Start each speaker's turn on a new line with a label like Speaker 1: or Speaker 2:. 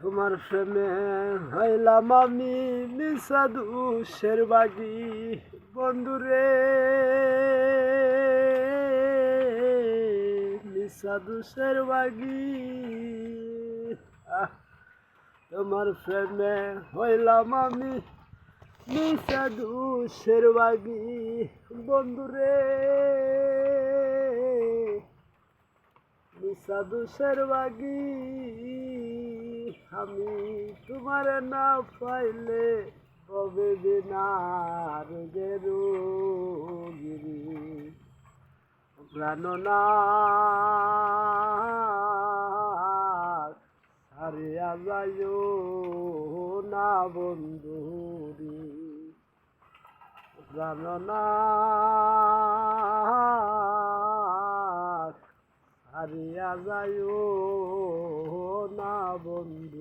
Speaker 1: তোমার প্রেমে হইলাম আমি মিশা দুষের বাগি বন্ধুরে, মিশা দুষের বাগি। তোমার প্রেমে হইলাম আমি মিশা দুষের বাগি বন্ধুরে, মিশা দুষের বাগি। আমি তোমার না পাইলে কবে বিনার গেরুগিরি প্রাণনাথ হারিয়া যাইও না বন্ধুরি, প্রাণনাথ হারিয়া যাইও না বন্ধু।